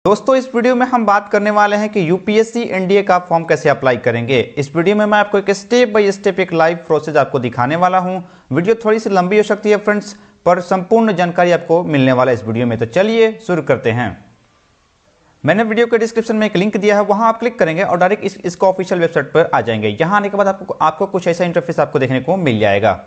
दोस्तों इस वीडियो में हम बात करने वाले हैं कि यूपीएससी एनडीए का फॉर्म कैसे अप्लाई करेंगे। इस वीडियो में मैं आपको एक स्टेप बाय स्टेप एक लाइव प्रोसेस आपको दिखाने वाला हूं। वीडियो थोड़ी सी लंबी हो सकती है फ्रेंड्स, पर संपूर्ण जानकारी आपको मिलने वाला है इस वीडियो में। तो चलिए शुरू करते हैं। मैंने वीडियो के डिस्क्रिप्शन में एक लिंक दिया है, वहां आप क्लिक करेंगे और डायरेक्ट इसको ऑफिशियल वेबसाइट पर आ जाएंगे। यहाँ आने के बाद आपको कुछ ऐसा इंटरफेस आपको देखने को मिल जाएगा।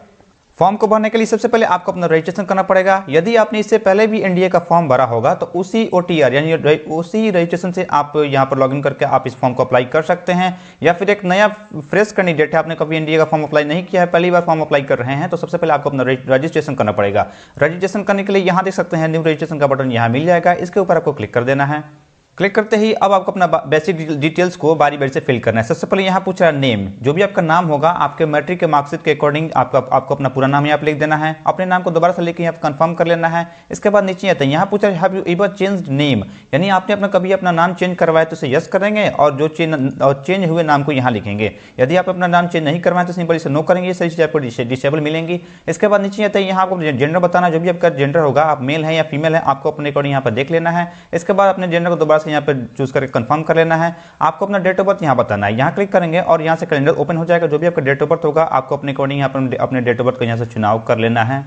फॉर्म को भरने के लिए सबसे पहले आपको अपना रजिस्ट्रेशन करना पड़ेगा। यदि आपने इससे पहले भी एनडीए का फॉर्म भरा होगा तो उसी ओटीआर यानी उसी रजिस्ट्रेशन से आप यहां पर लॉगिन करके आप इस फॉर्म को अप्लाई कर सकते हैं। या फिर एक नया फ्रेश कैंडिडेट है, आपने कभी एनडीए का फॉर्म अप्लाई नहीं किया है, पहली बार फॉर्म अप्लाई कर रहे हैं, तो सबसे पहले आपको अपना रजिस्ट्रेशन करना पड़ेगा। रजिस्ट्रेशन करने के लिए यहाँ देख सकते हैं न्यू रजिस्ट्रेशन का बटन यहाँ मिल जाएगा, इसके ऊपर आपको क्लिक कर देना है। क्लिक करते ही अब आपको अपना बेसिक डिटेल्स को बारी बारी से फिल करना है। सबसे पहले यहाँ पूछ रहा है नेम, जो भी आपका नाम होगा आपके मैट्रिक के मार्कशीट के अकॉर्डिंग आपको अपना पूरा नाम यहाँ पे लिख देना है। अपने नाम को दोबारा से लेकर यहाँ पे कंफर्म कर लेना है। इसके बाद नीचे आते हैं, यहाँ पूछ रहा है have you ever changed name, यानी आपने अपना कभी अपना नाम चेंज करवाया तो इसे यस करेंगे और जो चेंज हुए नाम को यहाँ लिखेंगे। यदि आप अपना नाम चेंज नहीं करवाएं तो सिंपल इसे नो करेंगे, ये सारी चीज़ आपको डिसेबल मिलेंगी। इसके बाद नीचे आते हैं, यहाँ आपको जेंडर बताना, जो भी आपका जेंडर होगा, आप मेल है या फीमेल है, आपको अपने अकॉर्डिंग यहाँ पर देख लेना है। इसके बाद अपने जेंडर को दोबारा से यहाँ पर चूज कंफर्म कर लेना है। आपको अपना डेट ऑफ बर्थ यहां बताना है। यहां क्लिक करेंगे और यहां से कैलेंडर ओपन हो जाएगा। जो भी आपका डेट ऑफ बर्थ होगा आपको अपने अकॉर्डिंग यहां पर अपने डेट ऑफ बर्थ को यहां से चुनाव कर लेना है।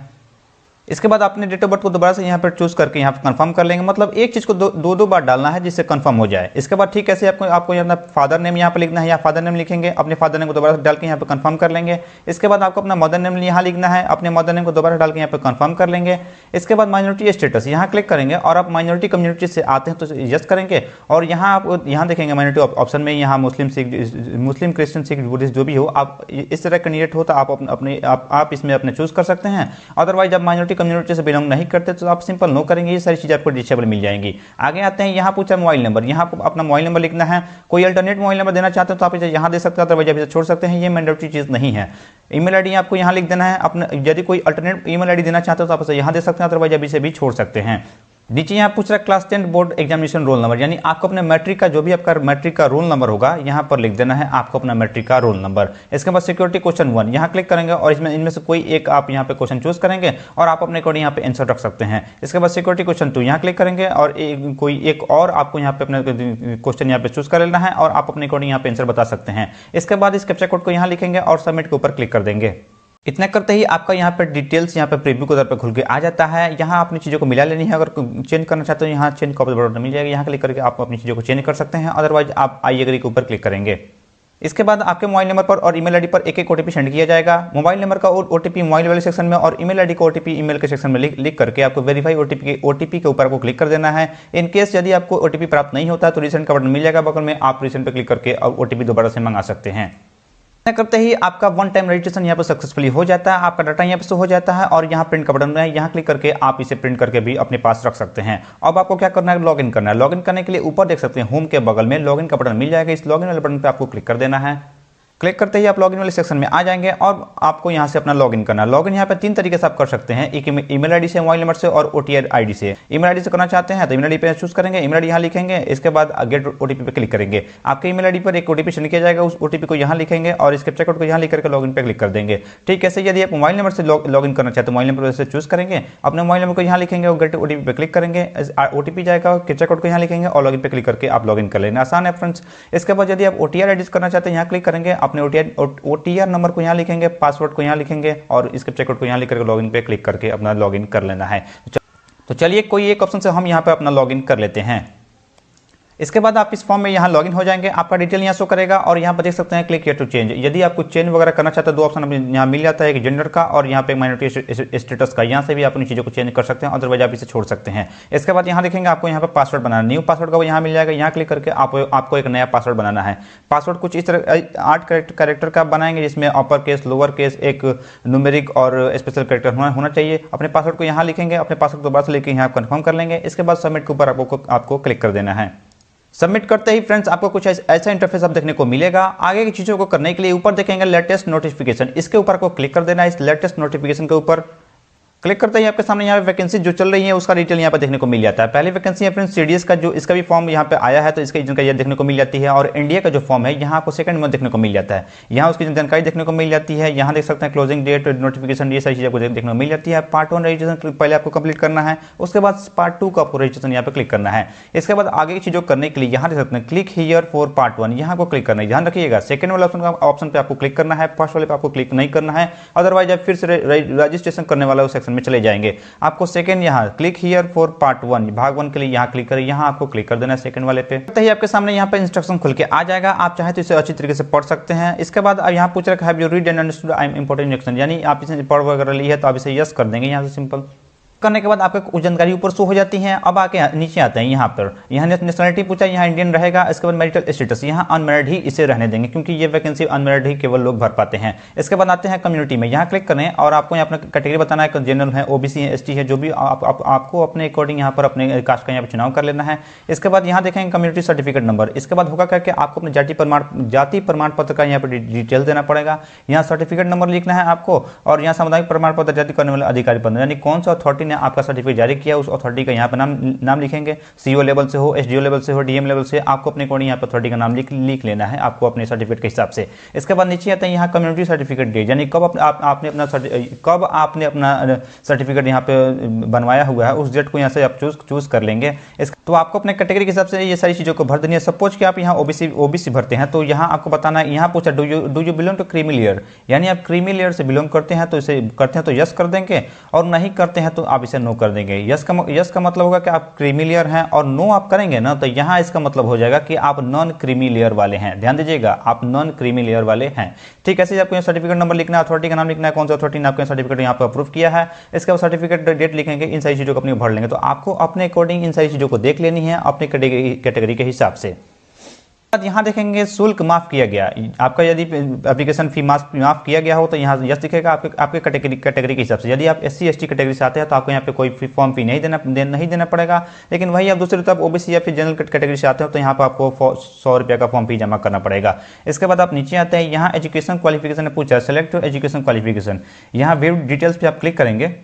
इसके बाद अपने डेट ऑफ बर्थ को दोबारा से यहाँ पर चूज करके यहाँ पर कंफर्म कर लेंगे, मतलब एक चीज को दो बार डालना है जिससे कंफर्म हो जाए। इसके बाद ठीक ऐसे आपको अपना फादर नेम यहाँ पर लिखना है, या फादर नेम लिखेंगे, अपने फादर नेम को दोबारा डाल के यहाँ पर कंफर्म कर लेंगे। इसके बाद आपको अपना मदर नेम यहाँ लिखना है, अपने मदर नेम को दोबारा डाल के यहाँ पर कंफर्म कर लेंगे। इसके बाद माइनॉरिटी स्टेटस यहाँ क्लिक करेंगे और आप माइनॉरिटी कम्युनिटी से आते हैं तो यस करेंगे। और यहाँ आप यहाँ देखेंगे माइनॉरिटी ऑप्शन में यहाँ मुस्लिम क्रिश्चियन सिख बुद्धिस्ट जो भी हो, आप इस तरह कैंडिडेट हो तो आप इसमें अपने चूज कर सकते हैं। अदरवाइज आप माइनॉरिटी कम्युनिटी से बिलोंग नहीं करते तो आप सिंपल नो करेंगे, ये सारी चीजें आपको डिसेबल मिल जाएंगी। आगे आते हैं, यहाँ पूछा मोबाइल नंबर, यहाँ आपको अपना मोबाइल नंबर लिखना है। कोई अल्टरनेट मोबाइल नंबर देना चाहते हो तो आप इसे यहाँ दे सकते हैं, अदरवाइज आप इसे छोड़ सकते हैं, ये मैंडेटरी चीज नहीं है। ईमेल आईडी आपको यहाँ लिख देना है अपना, यदि कोई अल्टरनेट ईमेल आईडी देना चाहते हो तो आप इसे यहाँ दे सकते हैं, अदरवाइज आप इसे भी छोड़ सकते हैं। नीचे यहाँ पूछ रहा है class 10 board examination roll number, यानी आपको अपने मैट्रिक का जो भी आपका मैट्रिक का रोल नंबर होगा यहाँ पर लिख देना है, आपको अपना मैट्रिक का रोल नंबर। इसके बाद सिक्योरिटी क्वेश्चन 1 यहाँ क्लिक करेंगे और इनमें से कोई एक आप यहाँ पे क्वेश्चन चूज करेंगे और आप अपने अकॉर्डिंग यहाँ पे आंसर रख सकते हैं। इसके बाद सिक्योरिटी क्वेश्चन 2 यहाँ क्लिक करेंगे और कोई एक और आपको यहाँ पे अपने क्वेश्चन यहाँ पे चूज कर लेना है और आप अपने अकॉर्डिंग यहाँ पे आंसर बता सकते हैं। इसके बाद इस कैप्चा कोड को यहाँ लिखेंगे और सबमिट के ऊपर क्लिक कर देंगे। इतना करते ही आपका यहाँ पर डिटेल्स यहाँ पर प्रीव्यू के तौर पर खुल के आ जाता है। यहाँ अपनी चीज़ों को मिला लेनी है, अगर चेंज करना चाहते हो यहाँ चेंज का बटन मिल जाएगा, यहाँ क्लिक करके आप अपनी चीज़ों को चेंज कर सकते हैं। अदरवाइज आप आई एग्री के ऊपर क्लिक करेंगे। इसके बाद आपके मोबाइल नंबर पर और ईमेल आईडी पर एक ओटीपी सेंड किया जाएगा। मोबाइल नंबर का ओटीपी मोबाइल वाले सेक्शन में और ईमेल आईडी का ओटीपी ईमेल के सेक्शन में लिख करके आपको वेरीफाई ओटीपी के ऊपर आपको क्लिक कर देना है। इन केस यदि आपको ओटीपी प्राप्त नहीं होता तो रिसेंट का बटन मिल जाएगा बगल में, आप रिसेंट पर क्लिक करके ओटीपी दोबारा से मंगा सकते हैं। करते ही आपका वन टाइम रजिस्ट्रेशन यहाँ पर सक्सेसफुली हो जाता है, आपका डाटा यहाँ पर शो हो जाता है और यहाँ प्रिंट का बटन है, यहाँ क्लिक करके आप इसे प्रिंट करके भी अपने पास रख सकते हैं। अब आपको क्या करना है, लॉगिन करना है। लॉगिन करने के लिए ऊपर देख सकते हैं होम के बगल में लॉगिन का बटन मिल जाएगा, इस लॉगिन वाले बटन पर आपको क्लिक कर देना है। क्लिक करते ही आप लॉगिन वाले सेक्शन में आ जाएंगे और आपको यहाँ से अपना लॉगिन करना है। लॉगिन यहाँ पे 3 तरीके से आप कर सकते हैं, एक ईमेल आईडी से, मोबाइल नंबर से और ओटीआर आईडी से। ईमेल आईडी से करना चाहते हैं तो ईमेल आईडी पे चूज करेंगे, ईमेल आईडी यहाँ लिखेंगे, इसके बाद गेट ओटीपी पे क्लिक करेंगे। आपके ईमेल आईडी पर एक ओटीपी सेंड किया जाएगा, उस ओटीपी को यहाँ लिखेंगे और इसके चेकआउट को यहाँ लिख करके लॉगिन पे क्लिक कर देंगे। ठीक है, यदि आप मोबाइल नंबर से लॉगिन करना चाहते हैं, मोबाइल नंबर से चूज करेंगे, अपने मोबाइल नंबर को यहाँ लिखेंगे और गेट ओटीपी पे क्लिक करेंगे, ओटीपी जाएगा, चेकआउट को यहाँ लिखेंगे और लॉगिन पे क्लिक करके आप लॉगिन कर लेंगे। आसान है फ्रेंड्स। इसके बाद यदि आप ओटीआर आईडी करना चाहते हैं, यहाँ क्लिक करेंगे, अपने ओटीआर नंबर को यहाँ लिखेंगे, पासवर्ड को यहाँ लिखेंगे और इसके चेकआउट को यहाँ लिख करके लॉगिन पे क्लिक करके अपना लॉगिन कर लेना है। तो चलिए कोई एक ऑप्शन से हम यहाँ पे अपना लॉगिन कर लेते हैं। इसके बाद आप इस फॉर्म में यहाँ लॉगिन हो जाएंगे, आपका डिटेल यहाँ शो करेगा और यहाँ पर देख सकते हैं क्लिक हियर टू चेंज। यदि आपको चेंज वगैरह करना चाहते हैं, 2 ऑप्शन यहाँ मिल जाता है, एक जेंडर का और यहाँ पे माइनॉरिटी स्टेटस का, यहाँ से भी आप अपनी चीज़ों को चेंज कर सकते हैं, अदरवाइज आप इसे छोड़ सकते हैं। इसके बाद यहाँ देखेंगे आपको यहाँ पर पासवर्ड बनाना, न्यू पासवर्ड का वो यहाँ मिल जाएगा, यहाँ क्लिक करके आपको एक नया पासवर्ड बनाना है। पासवर्ड कुछ इस तरह 8 कैरेक्टर का बनाएंगे, जिसमें अपर केस, लोअर केस, एक न्यूमेरिक और स्पेशल कैरेक्टर होना चाहिए। अपने पासवर्ड को यहाँ लिखेंगे, अपने पासवर्ड दोबारा से लेकर यहाँ कन्फर्म कर लेंगे। इसके बाद सबमिट के ऊपर आपको क्लिक कर देना है। सबमिट करते ही फ्रेंड्स आपको कुछ ऐसा इंटरफेस आप देखने को मिलेगा। आगे की चीजों को करने के लिए ऊपर देखेंगे लेटेस्ट नोटिफिकेशन, इसके ऊपर आपको क्लिक कर देना है। इस लेटेस्ट नोटिफिकेशन के ऊपर क्लिक करते ही आपके सामने यहाँ पे वैकेंसी जो चल रही है उसका डिटेल यहाँ पे देखने को मिल जाता है। पहली वैकेंसी है फ्रेंड्स सीडीएस का, जो इसका भी फॉर्म यहाँ पे आया है तो इसका इनका ये देखने को मिल जाती है। और इंडिया का जो फॉर्म है यहाँ आपको सेकंड में देखने को मिल जाता है, यहाँ उसकी जानकारी देखने को मिल जाती है। यहाँ देख सकते हैं क्लोजिंग डेट, नोटिफिकेशन, ये सारी चीज़ें आपको देखने को मिल जाती है। पार्ट 1 रजिस्ट्रेशन पहले आपको कंप्लीट करना है, उसके बाद पार्ट 2 का आपको रजिस्ट्रेशन यहाँ पे क्लिक करना है। इसके बाद आगे की चीज़ों करने के लिए यहाँ देख सकते हैं क्लिक हियर फॉर पार्ट 1, यहाँ को क्लिक करना है। ध्यान रखिएगा सेकंड वाला ऑप्शन पे आपको क्लिक करना है, फर्स्ट वाले पे आपको क्लिक नहीं करना है, अदरवाइज आप फिर से रजिस्ट्रेशन करने वाला उस सेक्शन में चले जाएंगे। आपको सेकंड यहाँ क्लिक हियर फॉर पार्ट 1 भाग 1 के लिए यहाँ क्लिक करें, यहाँ आपको क्लिक कर देना है सेकंड वाले पे। तो ही आपके सामने यहाँ पे इंस्ट्रक्शन खुल के आ जाएगा, आप चाहे तो इसे अच्छी तरीके से पढ़ सकते हैं। इसके बाद अब यहाँ पूछ रखा है you read and understood I am important instruction, यानी आप इसे पढ़ वगैरह ली है तो आप इसे यस कर देंगे। यहाँ से सिंपल करने के बाद आपको जानकारी ऊपर शो हो जाती है। अब आके नीचे आते हैं, यहाँ पर यहाँ नेशनलिटी पूछा, यहाँ इंडियन रहेगा। इसके बाद मैरिटल स्टेटस, यहाँ अनमैरिड ही इसे रहने देंगे क्योंकि ये वैकेंसी अनमैरिड ही केवल लोग भर पाते हैं। इसके बाद आते हैं कम्युनिटी में, यहाँ क्लिक करें और आपको यहाँ अपना कैटेगरी बताना है, जनरल है, ओबीसी है, एसटी है, जो भी आपको अपने अकॉर्डिंग यहाँ पर अपने कास्ट का यहाँ पर चुनाव कर लेना है। इसके बाद यहाँ देखेंगे कम्युनिटी सर्टिफिकेट नंबर, इसके बाद होगा क्या कि आपको अपने जाति प्रमाण पत्र का यहाँ पर डिटेल देना पड़ेगा। यहाँ सर्टिफिकेट नंबर लिखना है आपको, और यहाँ सामुदायिक प्रमाण पत्र जारी करने वाले अधिकारी पद, यानी कौन सा अथॉरिटी ने आपका सर्टिफिकेट जारी किया उस अथॉरिटी का यहाँ पे नाम लिखेंगे। सीओ लेवल से हो, एसडीओ लेवल से हो, डीएम लेवल से, आपको अपने अकॉर्डिंग यहाँ पे अथॉरिटी का नाम लिख लेना है आपको अपने सर्टिफिकेट के हिसाब से। इसके बाद नीचे आता है यहाँ कम्युनिटी सर्टिफिकेट डेट, यानी कब आपने अपना सर्टिफिकेट यहाँ पे बनवाया हुआ है उस डेट को यहाँ से आप चूज कर लेंगे। तो आपको अपने कैटेगरी के हिसाब से ये सारी चीज़ों को भर देनी है। सपोज कि आप यहाँ ओबीसी भरते हैं तो यहाँ आपको बताना है, यहाँ पूछा do you belong to creamy layer, यानी आप क्रीमी लेयर से बिलोंग करते हैं तो इसे करते हैं तो यस कर देंगे, और नहीं करते हैं तो आप इसे नो कर देंगे। यस का मतलब होगा कि आप क्रीमी लेयर हैं, और नो आप करेंगे ना तो यहाँ इसका मतलब हो जाएगा कि आप नॉन क्रीमी लेयर वाले हैं। ध्यान दीजिएगा, आप नॉन क्रीमी लेयर वाले हैं। ठीक है, ऐसे आपको यहाँ सर्टिफिकेट नंबर लिखना है, अथॉरिटी का नाम लिखना है, कौन सा अथॉरिटी ने आपको सर्टिफिकेट यहाँ पर अप्रूव किया है। इसके बाद सर्टिफिकेट डेट लिखेंगे, इन सारी चीज़ों को अपने भर लेंगे। तो आपको अपने अकॉर्डिंग इन सारी चीज़ों को देख लेनी है अपने कैटेगरी के हिसाब से। यहाँ देखेंगे शुल्क माफ किया गया, आपका यदि एप्लीकेशन फी माफ किया गया हो तो यहाँ यस दिखेगा आपके कैटेगरी के हिसाब से। यदि आप एससी एसटी कैटेगरी से आते हैं तो आपको यहाँ पे कोई फॉर्म फी नहीं देना पड़ेगा। लेकिन वही आप दूसरी तरफ ओबीसी या फिर जनरल कैटेगरी से आते हो तो यहाँ पर आपको 100 रुपये का फॉर्म फी जमा करना पड़ेगा। इसके बाद आप नीचे आते हैं, यहाँ एजुकेशन क्वालिफिकेशन पूछा है, सेलेक्ट एजुकेशन क्वालिफिकेशन, यहाँ व्यू डिटेल्स पे आप क्लिक करेंगे,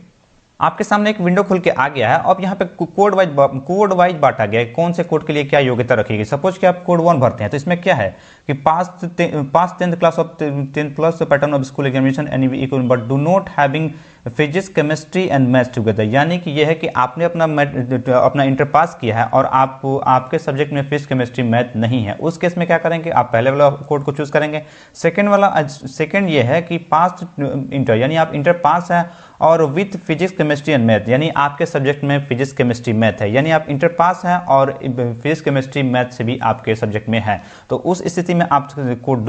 आपके सामने एक विंडो खुल के आ गया है। अब यहाँ पे कोड वाइज बांटा गया है, कौन से कोड के लिए क्या योग्यता रखेगी। सपोज कि आप कोड 1 भरते हैं तो इसमें क्या है कि पास 10th class of 10th plus pattern of school examination any equal but do not having physics chemistry and maths together, यानी कि यह है कि आपने अपना इंटर पास किया है और आपके सब्जेक्ट में फिजिक्स केमिस्ट्री मैथ नहीं है। उस केस में क्या करेंगे, आप पहले वाला कोड को चूज करेंगे। सेकंड ये है कि पास इंटर, यानी आप इंटर पास है और with physics chemistry and math, यानी आपके सब्जेक्ट में फिजिक्स केमिस्ट्री मैथ है, यानी आप इंटर पास हैं और फिजिक्स केमिस्ट्री मैथ से भी आपके सब्जेक्ट में है। तो उस स्थिति में आप कोड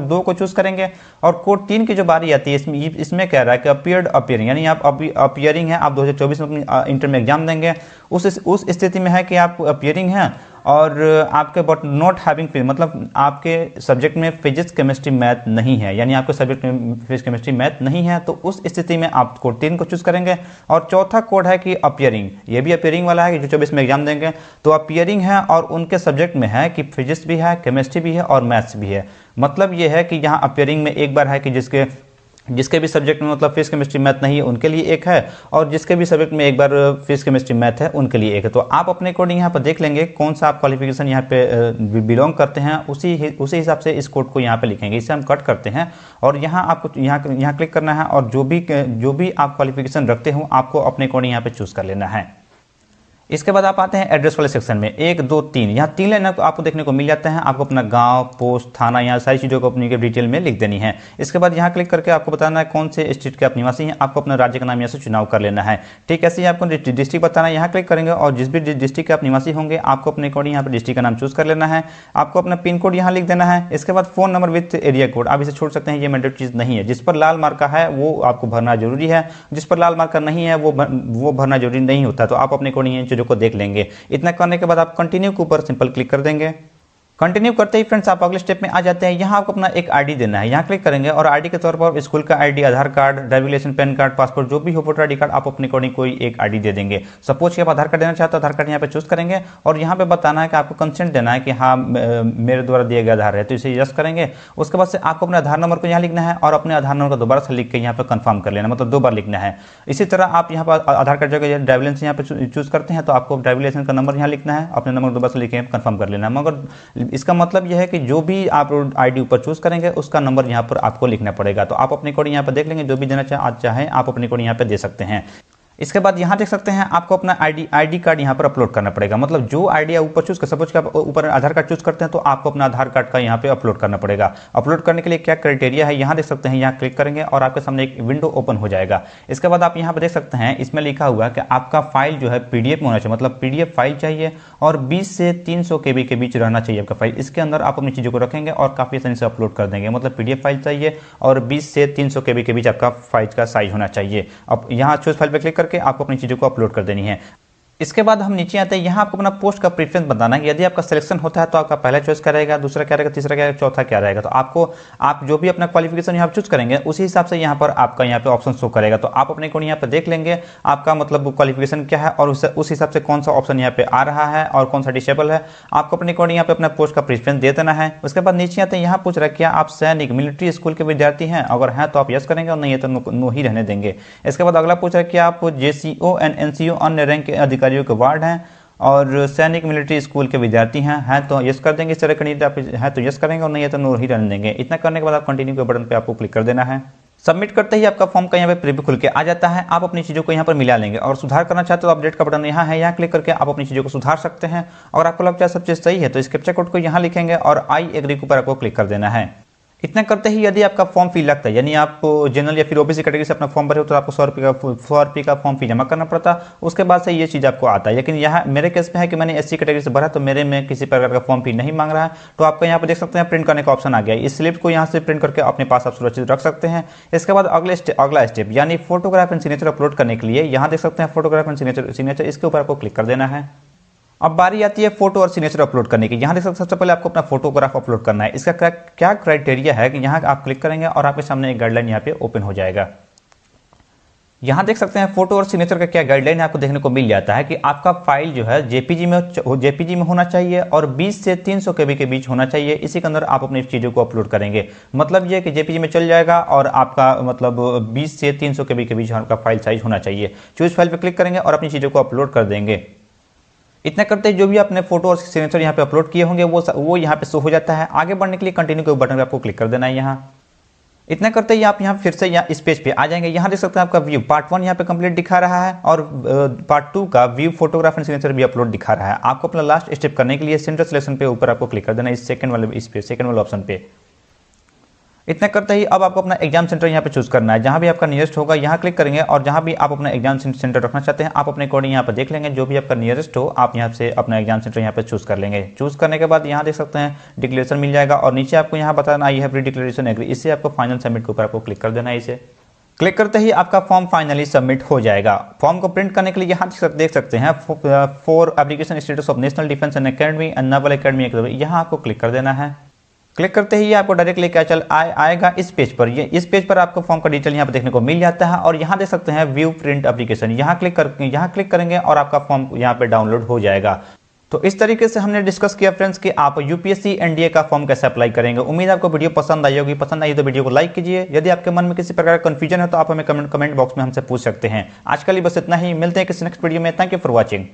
2 को चूज करेंगे। और कोड 3 की जो बारी आती है इसमें कह रहा है कि अपीयरिंग, यानी आप अपीयरिंग है, आप 2024 में अपनी इंटर में एग्जाम देंगे। उस स्थिति में है कि आप अपीयरिंग हैं और आपके बट नॉट हैविंग, मतलब आपके सब्जेक्ट में फिजिक्स केमिस्ट्री मैथ नहीं है, यानी आपके सब्जेक्ट में फिजिक्स केमिस्ट्री मैथ नहीं है। तो उस स्थिति में आप कोड 3 को चूज करेंगे। और चौथा कोड है कि अपीयरिंग, ये भी अपीयरिंग वाला है कि जो 24 में एग्जाम देंगे तो अपीयरिंग है और उनके सब्जेक्ट में है कि फिजिक्स भी है, केमिस्ट्री भी है और मैथ्स भी है। मतलब ये है कि यहाँ अपीयरिंग में एक बार है कि जिसके भी सब्जेक्ट में मतलब फिजिक्स केमिस्ट्री मैथ नहीं है उनके लिए एक है, और जिसके भी सब्जेक्ट में एक बार फिजिक्स केमिस्ट्री मैथ है उनके लिए एक है। तो आप अपने अकॉर्डिंग यहाँ पर देख लेंगे कौन सा आप क्वालिफिकेशन यहाँ पे बिलोंग करते हैं, उसी हिसाब से इस कोड को यहाँ पे लिखेंगे। इसे हम कट करते हैं और यहाँ आपको यहाँ क्लिक करना है और जो भी आप क्वालिफिकेशन रखते हो आपको अपने अकॉर्डिंग यहाँ पे चूज कर लेना है। इसके बाद आप आते हैं एड्रेस वाले सेक्शन में, 1 2 3, यहाँ 3 लाइन आपको देखने को मिल जाता है। आपको अपना गांव, पोस्ट, थाना, यहाँ सारी चीज़ों को अपनी डिटेल में लिख देनी है। इसके बाद यहाँ क्लिक करके आपको बताना है कौन से स्टेट के आप निवासी हैं, आपको अपना राज्य का नाम यहाँ से चुनाव कर लेना है। ठीक है, ऐसे ही आपको डिस्ट्रिक्ट बताना है, यहाँ क्लिक करेंगे और जिस भी डिस्ट्रिक्ट के आप निवासी होंगे आपको अपने अकॉर्डिंग यहाँ पर डिस्ट्रिक्ट का नाम चूज कर लेना है। आपको अपना पिन कोड यहाँ लिख देना है। इसके बाद phone number with area code, आप इसे छोड़ सकते हैं, ये मैंडेटरी चीज़ नहीं है। जिस पर लाल मार्का है वो आपको भरना जरूरी है, जिस पर लाल मार्का नहीं है वो भरना जरूरी नहीं होता। तो आप अपने अकॉर्डिंग इन चीज़ों को देख लेंगे। इतना करने के बाद आप कंटिन्यू के ऊपर सिंपल क्लिक कर देंगे। कंटिन्यू करते ही फ्रेंड्स आप अगले स्टेप में आ जाते हैं। यहाँ आपको अपना एक आईडी देना है, यहाँ क्लिक करेंगे और आईडी के तौर पर स्कूल का ID, Aadhaar card, driving licence, PAN card, passport, जो भी हो, वोटर आईडी कार्ड, आप अपने अकॉर्डिंग कोई एक आईडी दे देंगे। सपोज कि आप आधार कार्ड देना चाहते हो, आधार कार्ड यहाँ पे चूज करेंगे और यहाँ पे बताना है कि आपको कंसेंट देना है कि हाँ मेरे द्वारा दिया गया आधार है, तो इसे यस करेंगे। उसके बाद से आपको अपने आधार नंबर को यहाँ लिखना है और अपने आधार नंबर को दोबारा से लिख के यहाँ पे कंफर्म कर लेना, मतलब 2 बार लिखना है। इसी तरह आप यहाँ पर आधार कार्ड जगह ड्राइविंग लाइसेंस यहाँ पे चूज करते हैं, तो आपको ड्राइविंग लाइसेंस का नंबर यहाँ लिखना है, अपने नंबर दोबारा से लिख के कंफर्म कर लेना है। मगर इसका मतलब यह है कि जो भी आप आईडी ऊपर चूज करेंगे उसका नंबर यहाँ पर आपको लिखना पड़ेगा। तो आप अपने कोड यहाँ पर देख लेंगे, जो भी देना चाहें आप अपने कोड यहाँ पे दे सकते हैं। इसके बाद यहाँ देख सकते हैं आपको अपना आईडी कार्ड यहाँ पर अपलोड करना पड़ेगा, मतलब जो आईडी ऊपर चूज कर, सपोज कि आप ऊपर आधार कार्ड चूज करते हैं तो आपको अपना आधार कार्ड का यहाँ पे अपलोड करना पड़ेगा। अपलोड करने के लिए क्या क्राइटेरिया है यहाँ देख सकते हैं, यहाँ क्लिक करेंगे और आपके सामने एक विंडो ओपन हो जाएगा। इसके बाद आप यहाँ पर देख सकते हैं इसमें लिखा हुआ है कि आपका फाइल जो है पीडीएफ में होना चाहिए, मतलब पीडीएफ फाइल चाहिए और 20 से 300 KB के बीच रहना चाहिए आपका फाइल। इसके अंदर आप अपनी चीज़ों को रखेंगे और काफ़ी आसानी से अपलोड कर देंगे, मतलब पीडीएफ फाइल चाहिए और 20 से 300 KB के बीच आपका फाइल का साइज होना चाहिए। अब यहाँ चूज फाइल पर क्लिक करके आपको अपनी चीज़ों को अपलोड कर देनी है। इसके बाद हम नीचे आते हैं, यहाँ आपको अपना पोस्ट का प्रेफरेंस बताना है। यदि आपका सिलेक्शन होता है तो आपका पहला चॉइस क्या रहेगा, दूसरा क्या रहेगा, तीसरा क्या रहेगा, चौथा क्या रहेगा। तो आप जो भी अपना क्वालिफिकेशन यहाँ चूज करेंगे उसी हिसाब से यहाँ पर आपका यहाँ पे ऑप्शन शो करेगा। तो आप अपने को यहाँ पे देख लेंगे आपका मतलब क्वालिफिकेशन क्या है और उस हिसाब से कौन सा ऑप्शन यहाँ पे आ रहा है और कौन सा डिसेबल है। आपको अपने को यहाँ पे अपना पोस्ट का प्रेफरेंस दे देना है। उसके बाद नीचे आते हैं, यहाँ पूछ रहा है क्या आप सैनिक मिलिट्री स्कूल के विद्यार्थी हैं, अगर हैं तो आप यस करेंगे और नहीं है तो नो ही रहने देंगे। इसके बाद अगला पूछ रहा है कि आप JCO एंड NCO अन्य रैंक के अधिकारियों के वार्ड हैं और सैनिक मिलिट्री स्कूल के विद्यार्थी हैं तो यस कर देंगे। इस तरह कैंडिडेट आप है तो यस करेंगे और नहीं है तो नो ही रहने देंगे। इतना करने के बाद आप कंटिन्यू के बटन पे आपको क्लिक कर देना है। सबमिट करते ही आपका फॉर्म का यहाँ पे प्रीव्यू खुल के आ जाता है। आप अपनी चीज़ों को यहाँ पर मिला लेंगे और सुधार करना चाहते हो तो अपडेट का बटन यहाँ है, यहाँ क्लिक करके आप अपनी चीज़ों को सुधार सकते हैं। और आपको लगता है सब चीज़ सही है तो इस कैप्चा कोड को यहाँ लिखेंगे और आई एग्री के ऊपर आपको क्लिक कर देना है। इतना करते ही यदि आपका फॉर्म फी लगता है, यानी आप जनरल या फिर OBC कैटेगरी से अपना फॉर्म भरे हो तो आपको 100 रुपये का फॉर्म फी जमा करना पड़ता, उसके बाद से ये चीज़ आपको आता है। लेकिन यहाँ मेरे केस में है कि मैंने SC कैटेगरी से भरा तो मेरे में किसी प्रकार का फॉर्म फी नहीं मांग रहा है। तो आपको यहाँ पर देख सकते हैं प्रिंट करने का ऑप्शन आ गया है। इस स्लिप को यहाँ से प्रिंट करके अपने पास आप सुरक्षित रख सकते हैं। इसके बाद अगला स्टेप यानी फोटोग्राफ एंड सिग्नेचर अपलोड करने के लिए यहाँ देख सकते हैं फोटोग्राफ एंड सिग्नेचर, इसके ऊपर आपको क्लिक कर देना है। अब बारी आती है फोटो और सिग्नेचर अपलोड करने की। यहाँ देख सकते हैं सबसे पहले आपको अपना फोटोग्राफ अपलोड करना है। इसका क्या क्राइटेरिया है कि यहाँ आप क्लिक करेंगे और आपके सामने एक गाइडलाइन यहाँ पे ओपन हो जाएगा। यहाँ देख सकते हैं फोटो और सिग्नेचर का क्या गाइडलाइन आपको देखने को मिल जाता है कि आपका फाइल जो है जेपीजी में होना चाहिए और 20 से 300 KB के बीच होना चाहिए। इसी के अंदर आप अपनी चीज़ों को अपलोड करेंगे, मतलब ये कि जेपीजी में चल जाएगा और आपका मतलब 20 से 300 KB के बीच आपका फाइल साइज होना चाहिए। चूज फाइल पर क्लिक करेंगे और अपनी चीज़ों को अपलोड कर देंगे। इतना करते जो भी आपने फोटो और सिग्नेचर यहाँ पे अपलोड किए होंगे वो यहाँ पे शो हो जाता है। आगे बढ़ने के लिए कंटिन्यू के बटन पे आपको क्लिक कर देना है। यहाँ इतना करते ही आप यहाँ फिर से यहाँ इस पेज पे आ जाएंगे। यहाँ देख सकते हैं आपका व्यू पार्ट 1 यहाँ पे कंप्लीट दिखा रहा है और पार्ट 2 का व्यू फोटोग्राफ एंड सिग्नेचर भी अपलोड दिखा रहा है। आपको अपना लास्ट स्टेप करने के लिए सेंटर सिलेक्शन पे ऊपर आपको क्लिक कर देना है, इस सेकंड वाले ऑप्शन पे। इतना करते ही अब आपको अपना एग्जाम सेंटर यहाँ पे चूज करना है। जहाँ भी आपका नियरेस्ट होगा यहाँ क्लिक करेंगे और जहाँ भी आप अपना एग्जाम सेंटर रखना चाहते हैं आप अपने अकॉर्डिंग यहाँ पर देख लेंगे। जो भी आपका नियरेस्ट हो आप यहाँ से अपना एग्जाम सेंटर यहाँ पे चूज कर लेंगे। चूज करने के बाद यहाँ देख सकते हैं डिक्लेरेशन मिल जाएगा और नीचे आपको यहाँ बताना आई है प्री डिक्लेरेशन एग्री, इससे आपको फाइनल सबमिट के ऊपर आपको क्लिक कर देना है। इसे क्लिक करते ही आपका फॉर्म फाइनली सबमिट हो जाएगा। फॉर्म को प्रिंट करने के लिए यहाँ देख सकते हैं for application status of national defence and academy and novel academy, यहाँ आपको क्लिक कर देना है। क्लिक करते ही आपको डायरेक्ट लेकर चल आएगा इस पेज पर। इस पेज पर आपको फॉर्म का डिटेल यहाँ पर देखने को मिल जाता है और यहाँ देख सकते हैं व्यू प्रिंट एप्लीकेशन, यहाँ क्लिक करेंगे और आपका फॉर्म यहाँ पे डाउनलोड हो जाएगा। तो इस तरीके से हमने डिस्कस किया फ्रेंड्स कि आप यूपीएससी एनडीए का फॉर्म कैसे अप्लाई करेंगे। उम्मीद आपको वीडियो पसंद आई होगी। पसंद आई तो वीडियो को लाइक कीजिए। यदि आपके मन में किसी प्रकार का कंफ्यूजन है तो आप हमें कमेंट बॉक्स में हमसे पूछ सकते हैं। आज के लिए बस इतना ही, मिलते हैं किसी नेक्स्ट वीडियो में। Thank you for watching.